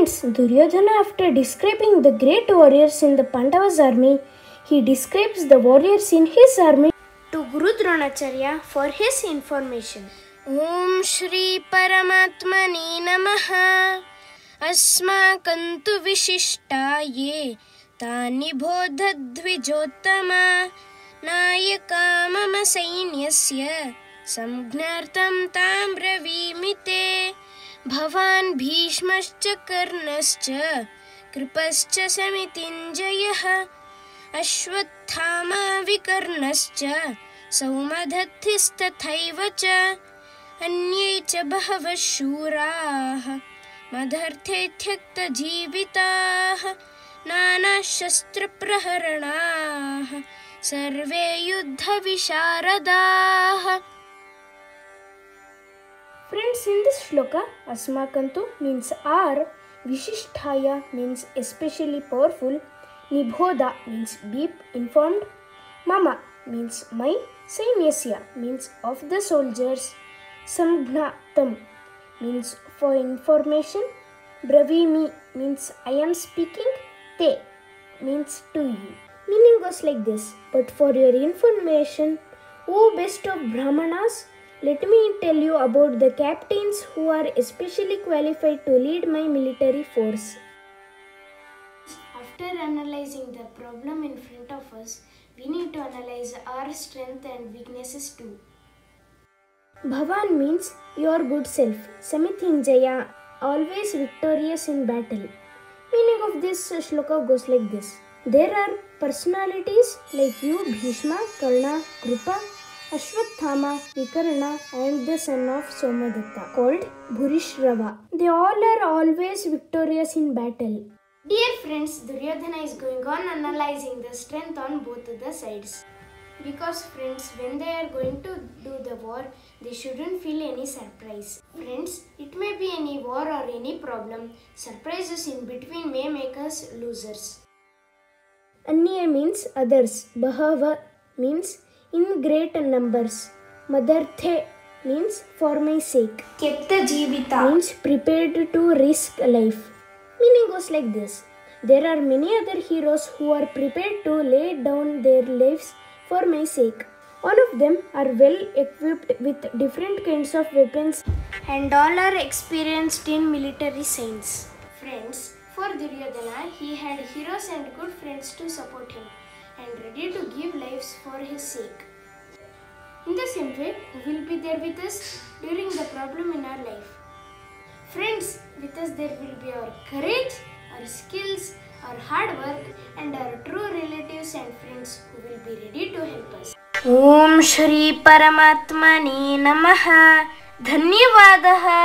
Friends, Duryodhana, after describing the great warriors in the Pandavas' army, he describes the warriors in his army to Guru Dronacharya for his information. Om Shri Paramatmani Namaha Asmakantu Vishishtaye Tani Bodhadvijottama Nayaka Mama Sainyasya Samgnartam Tam Bravimite Bhavan Bhishmascha Karnascha Kripascha Samitinjayah Ashwathama Vikarnascha Saumadhathistathaiva cha अन्ये च बहवः शूराः मदर्थे त्यक्तजीविताः नानाशस्त्रप्रहरणाः सर्वे युद्धविशारदाः. Friends, in this shloka, Asmakantu means our, Vishishtaya means especially powerful, Nibodha means be informed, Mama means my, Sainyasya means of the soldiers, Samghnatam means for information, Bravimi means I am speaking, Te means to you. Meaning goes like this: but for your information, O best of Brahmanas, let me tell you about the captains who are especially qualified to lead my military force. After analyzing the problem in front of us, we need to analyze our strength and weaknesses too. Bhavan means your good self. Samithinjaya, always victorious in battle. Meaning of this shloka goes like this: there are personalities like you, Bhishma, Karna, Kripa, Ashwathama, Vikarna, and the son of Somadatta, called Bhurishrava. They all are always victorious in battle. Dear friends, Duryodhana is going on analyzing the strength on both the sides. Because friends, when they are going to do the war, they shouldn't feel any surprise. Friends, it may be any war or any problem. Surprises in between may make us losers. Anya means others. Bahava means in great numbers. Madarthe means for my sake. Kyakta jivita means prepared to risk life. Meaning goes like this: there are many other heroes who are prepared to lay down their lives for my sake. All of them are well equipped with different kinds of weapons and all are experienced in military science. Friends, for Duryodhana, he had heroes and good friends to support him and ready to give lives for his sake. In the same way, who will be there with us during the problem in our life? Friends, with us there will be our courage, our skills, our hard work, and our true relatives and friends who will be ready to help us. Om Shri Paramatmani Namaha Dhanyavadaha.